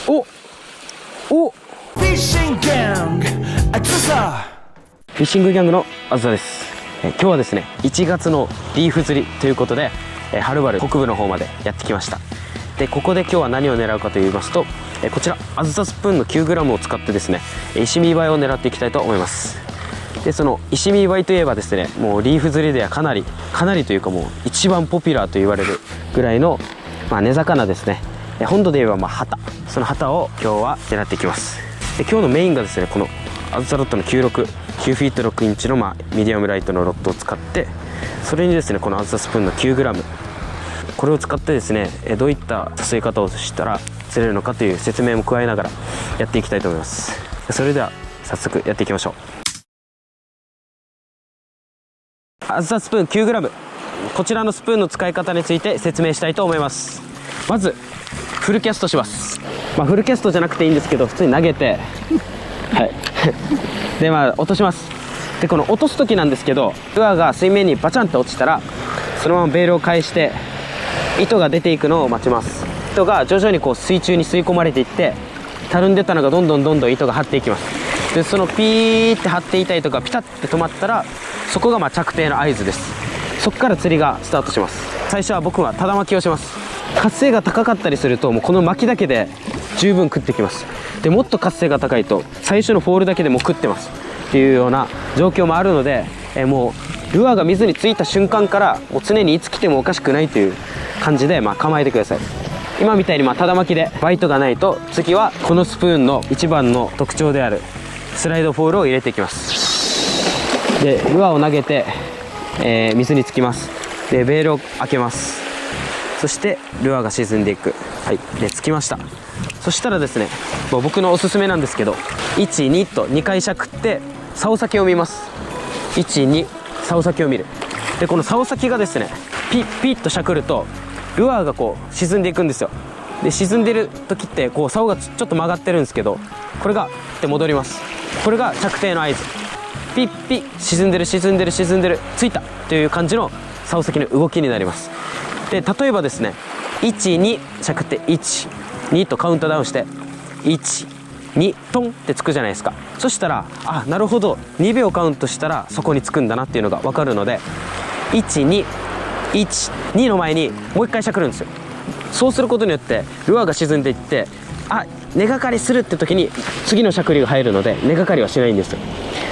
おおフィッシングギャングあずさ、フィッシングギャングのあずさです。今日はですね1月のリーフ釣りということで、はるばる北部の方までやってきました。でここで今日は何を狙うかと言いますと、こちらあずさスプーンの 9g を使ってですね石見バイを狙っていきたいと思います。でその石見バイといえばですね、もうリーフ釣りではかなりというかもう一番ポピュラーと言われるぐらいの、根魚ですね。本土で言えばハタ、そのハタを今日は狙っていきます。で今日のメインがですね、このあずさロッドの9フィート6インチのミディアムライトのロッドを使って、それにですねこのあずさスプーンの 9g、 これを使ってですねどういった誘い方をしたら釣れるのかという説明も加えながらやっていきたいと思います。それでは早速やっていきましょう。あずさスプーン 9g、 こちらのスプーンの使い方について説明したいと思います。まずフルキャストします。フルキャストじゃなくていいんですけど、普通に投げてはいで落とします。でこの落とす時なんですけど、ルアーが水面にバチャンと落ちたらそのままベールを返して糸が出ていくのを待ちます。糸が徐々にこう水中に吸い込まれていって、たるんでたのがどんどん糸が張っていきます。でそのピーって張っていた糸がピタッて止まったら、そこが着底の合図です。そこから釣りがスタートします。最初は僕はただ巻きをします。活性が高かったりするともうこの巻きだけで十分食ってきます。でもっと活性が高いと最初のフォールだけでも食ってますっていうような状況もあるので、もうルアーが水についた瞬間からもう常にいつ来てもおかしくないという感じで構えてください。今みたいにただ巻きでバイトがないと、次はこのスプーンの一番の特徴であるスライドフォールを入れていきます。でルアーを投げて、水につきます。でベールを開けます。そしてルアーが沈んでいく。はいでつきました。そしたらですね、僕のおすすめなんですけど、1、2と2回しゃくって竿先を見ます。1、2、竿先を見る。でこの竿先がですねピッとしゃくるとルアーがこう沈んでいくんですよ。で沈んでる時ってこう竿がちょっと曲がってるんですけど、これがって戻ります。これが着底の合図。ピッ沈んでるついたという感じの竿先の動きになります。で例えばですね1、2しゃくって1、2とカウントダウンして1、2トンってつくじゃないですか。そしたらなるほど2秒カウントしたらそこにつくんだなっていうのが分かるので、1、2、1、2の前にもう一回しゃくるんですよ。そうすることによってルアーが沈んでいって、根がかりするって時に次のしゃくりが入るので根がかりはしないんですよ。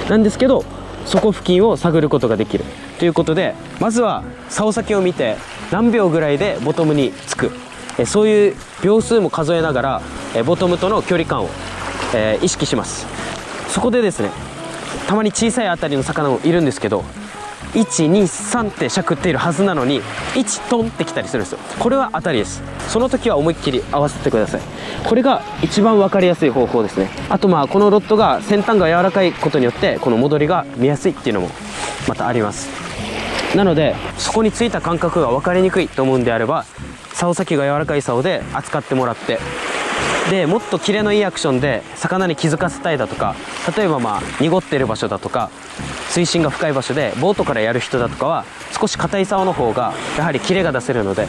なんですけどそこ付近を探ることができるということで、まずは竿先を見て何秒ぐらいでボトムにつく、そういう秒数も数えながらボトムとの距離感を意識します。そこでですねたまに小さいあたりの魚もいるんですけど、1、2、3ってしゃくっているはずなのに1トンってきたりするんですよ。これは当たりです。その時は思いっきり合わせてください。これが一番分かりやすい方法ですね。あとこのロッドが先端が柔らかいことによってこの戻りが見やすいっていうのもまたあります。なのでそこについた感覚が分かりにくいと思うんであれば、竿先が柔らかい竿で扱ってもらって、でもっとキレのいいアクションで魚に気づかせたいだとか、例えば濁ってる場所だとか水深が深い場所でボートからやる人だとかは少し硬い竿の方がやはりキレが出せるので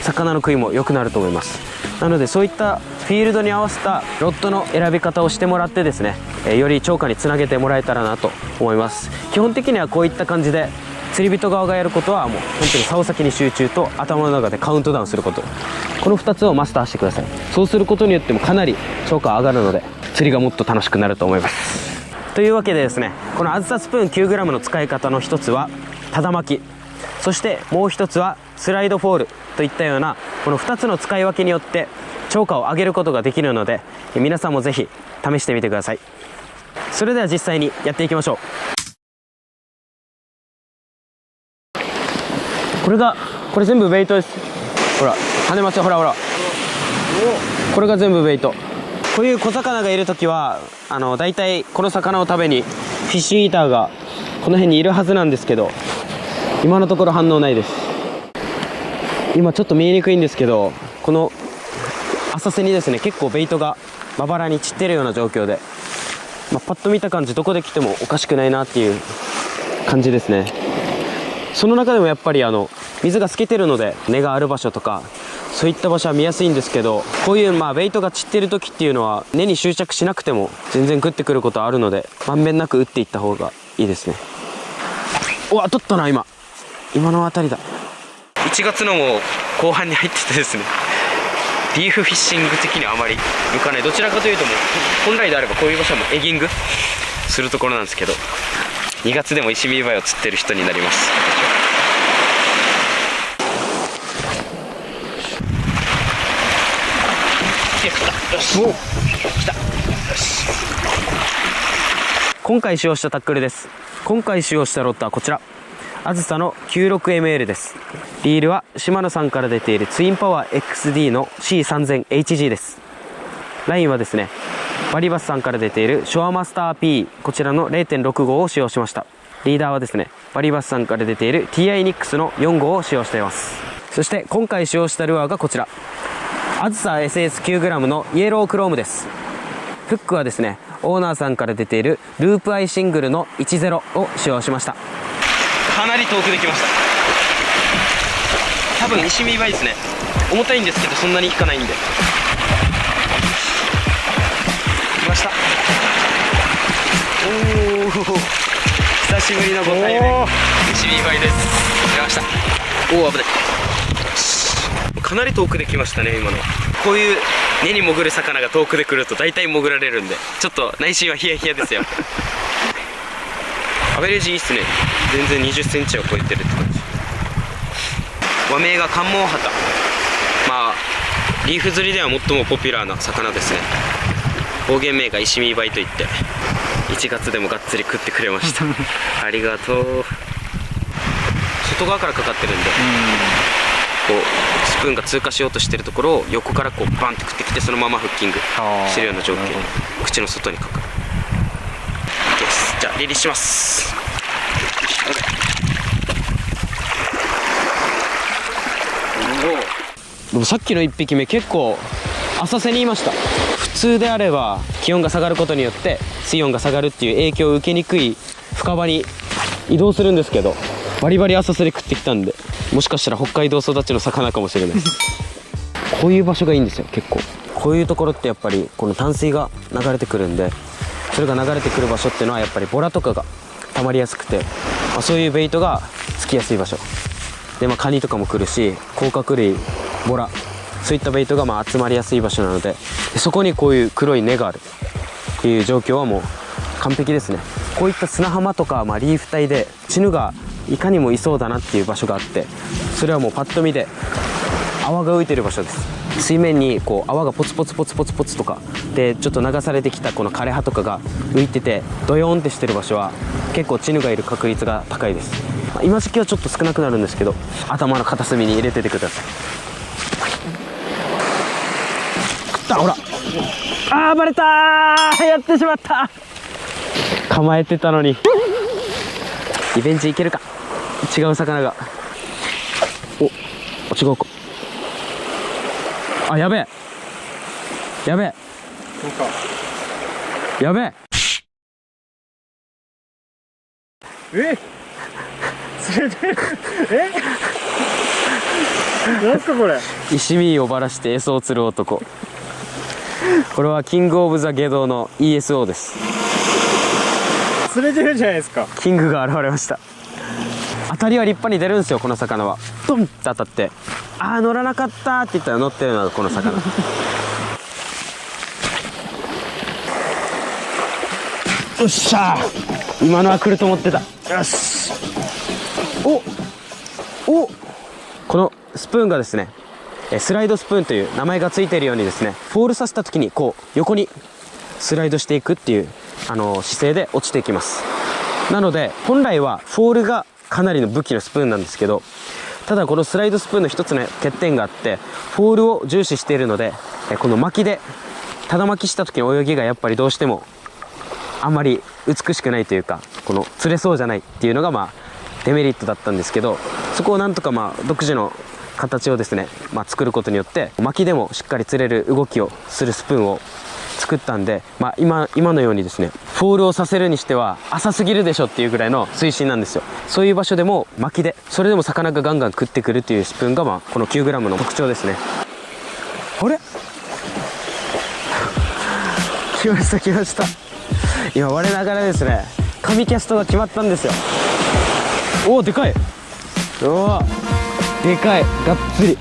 魚の食いも良くなると思います。なのでそういったフィールドに合わせたロッドの選び方をしてもらってですね、より釣果につなげてもらえたらなと思います。基本的にはこういった感じで釣り人側がやることはもう本当に竿先に集中と頭の中でカウントダウンすること、この2つをマスターしてください。そうすることによってもかなり釣果上がるので釣りがもっと楽しくなると思います。というわけでですね、このあずさスプーン 9g の使い方の一つはただ巻き、そしてもう一つはスライドフォールといったようなこの2つの使い分けによって釣果を上げることができるので、皆さんもぜひ試してみてください。それでは実際にやっていきましょう。これ全部ベイトです。ほら跳ねますよ、ほらこれが全部ベイト。こういう小魚がいるときはだいたいこの魚を食べにフィッシュイーターがこの辺にいるはずなんですけど、今のところ反応ないです。今ちょっと見えにくいんですけど、この浅瀬にですね結構ベイトがまばらに散ってるような状況で、パッと見た感じどこで来てもおかしくないなっていう感じですね。その中でもやっぱり水が透けてるので根がある場所とかそういった場所は見やすいんですけど、こういうベイトが散ってる時っていうのは根に執着しなくても全然食ってくることあるので、まんべんなく打っていった方がいいですね。うわ、取ったな。今の当たりだ。1月のもう後半に入っててですね、リーフフィッシング的にはあまり向かない。どちらかというともう本来であればこういう場所はもうエギングするところなんですけど、2月でもイシミバイを釣ってる人になります。今回使用したタックルです。今回使用したロッドはこちら、あずさの 96ML です。リールはシマノさんから出ているツインパワー XD の C3000HG です。ラインはですね、バリバスさんから出ているショアマスター P、 こちらの 0.6 号を使用しました。リーダーはですね、バリバスさんから出ている TI ニックスの4号を使用しています。そして今回使用したルアーがこちら、あずさ SS9g のイエロークロームです。フックはですね、オーナーさんから出ているループアイシングルの10を使用しました。かなり遠くできました。多分イシミバイですね。重たいんですけどそんなに引かないんで。来ました。おお、久しぶりの5体目イシミバイです。来ました。おお、危ない。かなり遠くで来ましたね。今のこういう根に潜る魚が遠くで来ると大体潜られるんで、ちょっと内心はヒヤヒヤですよ。アベレージいいっすね。全然20センチを超えてるって感じ。和名が関門ハタ、リーフ釣りでは最もポピュラーな魚ですね。方言名がイシミバイといって、1月でもがっつり食ってくれました。ありがとう。外側からかかってるんで、こうスプーンが通過しようとしてるところを横からこうバンって食ってきて、そのままフッキングしてるような状況、口の外にかかる。じゃあリリースします。でもさっきの1匹目結構浅瀬にいました。普通であれば気温が下がることによって水温が下がるっていう影響を受けにくい深場に移動するんですけど、バリバリ浅瀬で食ってきたんで、もしかしたら北海道育ちの魚かもしれないです。こういう場所がいいんですよ。結構こういうところってやっぱりこの淡水が流れてくるんで、それが流れてくる場所っていうのはやっぱりボラとかが溜まりやすくて、そういうベイトがつきやすい場所で、カニとかも来るし、甲殻類、ボラ、そういったベイトが集まりやすい場所なので、そこにこういう黒い根があるっていう状況はもう完璧ですね。こういった砂浜とか、リーフ帯でチヌがいかにもいそうだなっていう場所があって、それはもうパッと見で泡が浮いてる場所です。水面にこう泡がポツポツポツポツポツとかで、ちょっと流されてきたこの枯れ葉とかが浮いててドヨーンってしてる場所は結構チヌがいる確率が高いです。今時期はちょっと少なくなるんですけど、頭の片隅に入れててください。食った。ほら、バレたー。やってしまった。構えてたのに。リベンジいけるか。違う魚が。違うか。やべえ。やべえ。そうか。やべえ。釣れてる。なんすかこれ。石見をばらしてエソを釣る男。これはキングオブザゲドの ESO です。釣れてるじゃないですか。キングが現れました。当たりは立派に出るんですよ。この魚はドンって当たって、乗らなかったって言ったら乗ってるのがこの魚。よっしゃー、今のは来ると思ってた。よし。このスプーンがですね、スライドスプーンという名前がついているようにですね、フォールさせた時にこう横にスライドしていくっていう姿勢で落ちていきます。なので本来はフォールがかなりの武器のスプーンなんですけど、ただこのスライドスプーンの一つの欠点があって、フォールを重視しているので、この巻きでただ巻きした時の泳ぎがやっぱりどうしてもあんまり美しくないというか、この釣れそうじゃないっていうのがデメリットだったんですけど、そこをなんとか独自の形をですね、作ることによって巻きでもしっかり釣れる動きをするスプーンを作ったんで、今のようにですね、フォールをさせるにしては浅すぎるでしょっていうぐらいの水深なんですよ。そういう場所でも巻きで、それでも魚がガンガン食ってくるっていうスプーンがこの 9g の特徴ですね。あれ来ました来ました。今我ながらですね、神キャストが決まったんですよ。おお、でかい。おお、でかい、がっつり。い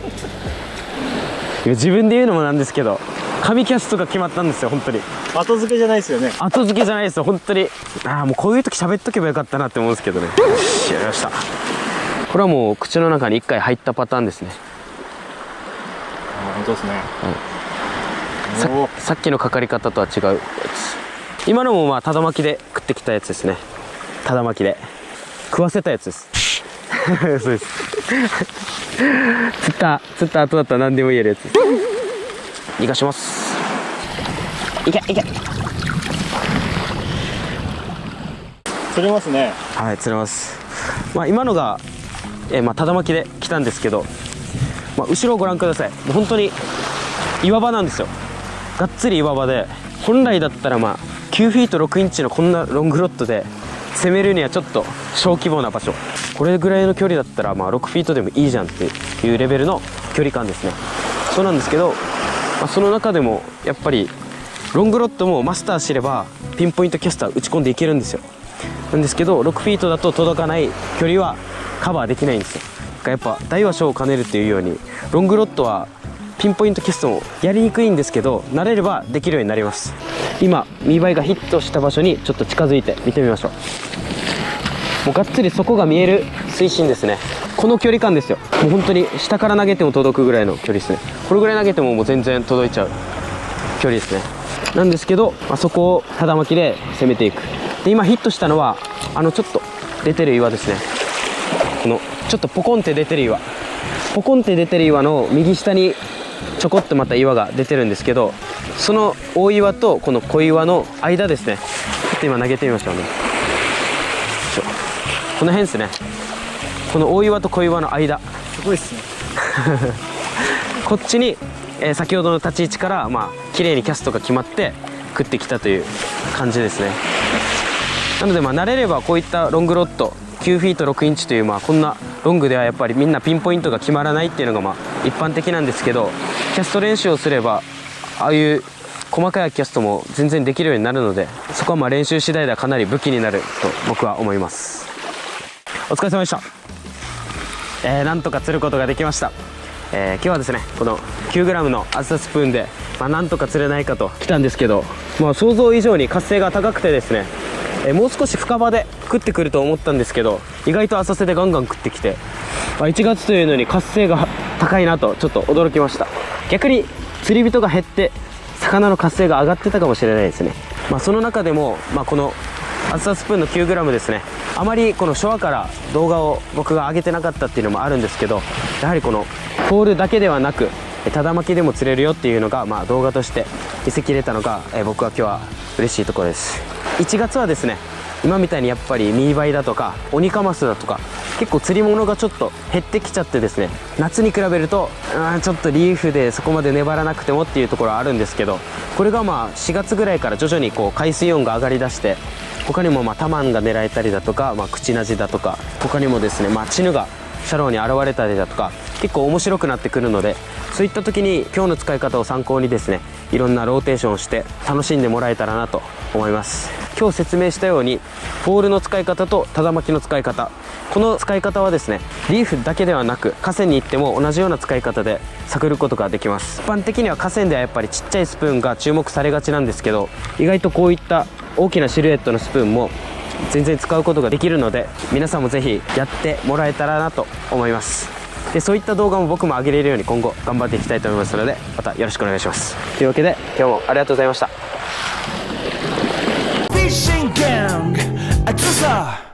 や自分で言うのもなんですけど、神キャストが決まったんですよ。本当に後付けじゃないですよね。後付けじゃないですよ、本当に。ああ、もうこういう時喋っとけばよかったなって思うんですけどね。よし、やりました。これはもう口の中に1回入ったパターンですね。本当ですね。さっきのかかり方とは違うやつ。今のもまあただ巻きで食ってきたやつですね。ただ巻きで食わせたやつです。そうです。釣った後だったら何でも言えるやつ。逃がします。いけいけ。釣れますね。はい、釣れます。まあ今のが、まあただ巻きで来たんですけど、まあ、後ろをご覧ください。もう本当に岩場なんですよ。がっつり岩場で、本来だったらまあ9フィート6インチのこんなロングロッドで攻めるにはちょっと小規模な場所。これぐらいの距離だったらまあ6フィートでもいいじゃんっていうレベルの距離感ですね。そうなんですけど、まあ、その中でもやっぱりロングロッドもマスターすればピンポイントキャスター打ち込んでいけるんですよ。なんですけど6フィートだと届かない距離はカバーできないんですよ。やっぱ大は小を兼ねるっていうように、ロングロッドはピンポイントキャストもやりにくいんですけど、慣れればできるようになります。今見栄えがヒットした場所にちょっと近づいて見てみましょう。もうがっつり底が見える水深ですね。この距離感ですよ。もう本当に下から投げても届くぐらいの距離ですね。これぐらい投げてももう全然届いちゃう距離ですね。なんですけど、まあ、そこをただ巻きで攻めていく。で今ヒットしたのはちょっと出てる岩ですね。このちょっとポコンって出てる岩、ポコンって出てる岩の右下にちょこっとまた岩が出てるんですけど、その大岩とこの小岩の間ですね。ちょっと今投げてみましょうね。この辺ですね。この大岩と小岩の間、すごいっすね。こっちに、先ほどの立ち位置からまあ綺麗にキャストが決まって食ってきたという感じですね。なのでまあ慣れればこういったロングロッド9フィート6インチという、まあこんなロングではやっぱりみんなピンポイントが決まらないっていうのがまあ一般的なんですけど、キャスト練習をすればああいう細かいキャストも全然できるようになるので、そこはまあ練習次第ではかなり武器になると僕は思います。お疲れ様でした。なんとか釣ることができました。今日はですねこの 9g の厚さスプーンで、まあ、なんとか釣れないかと来たんですけど、まあ、想像以上に活性が高くてですね、もう少し深場で食ってくると思ったんですけど、意外と浅瀬でガンガン食ってきて、まあ、1月というのに活性が高いなとちょっと驚きました。逆に釣り人が減って魚の活性が上がってたかもしれないですね。まあ、その中でも、まあ、この厚さスプーンの 9g ですね、あまりこの初話から動画を僕が上げてなかったっていうのもあるんですけど、やはりこのポールだけではなくただ巻きでも釣れるよっていうのが、まあ動画として見せきれたのが、僕は今日は嬉しいところです。1月はですね、今みたいにやっぱりミーバイだとかオニカマスだとか結構釣り物がちょっと減ってきちゃってですね、夏に比べるとちょっとリーフでそこまで粘らなくてもっていうところはあるんですけど、これがまあ4月ぐらいから徐々にこう海水温が上がりだして、他にもまあタマンが狙えたりだとか、まあ、クチナジだとか、他にもですね、まあ、チヌがシャローに現れたりだとか結構面白くなってくるので、そういった時に今日の使い方を参考にですね、いろんなローテーションをして楽しんでもらえたらなと思います。今日説明したようにポールの使い方とただ巻きの使い方、この使い方はですねリーフだけではなく河川に行っても同じような使い方で探ることができます。一般的には河川ではやっぱりちっちゃいスプーンが注目されがちなんですけど、意外とこういった大きなシルエットのスプーンも全然使うことができるので、皆さんもぜひやってもらえたらなと思います。でそういった動画も僕も上げれるように今後頑張っていきたいと思いますので、またよろしくお願いします。というわけで今日もありがとうございました。Fishing Gang, Atsusa.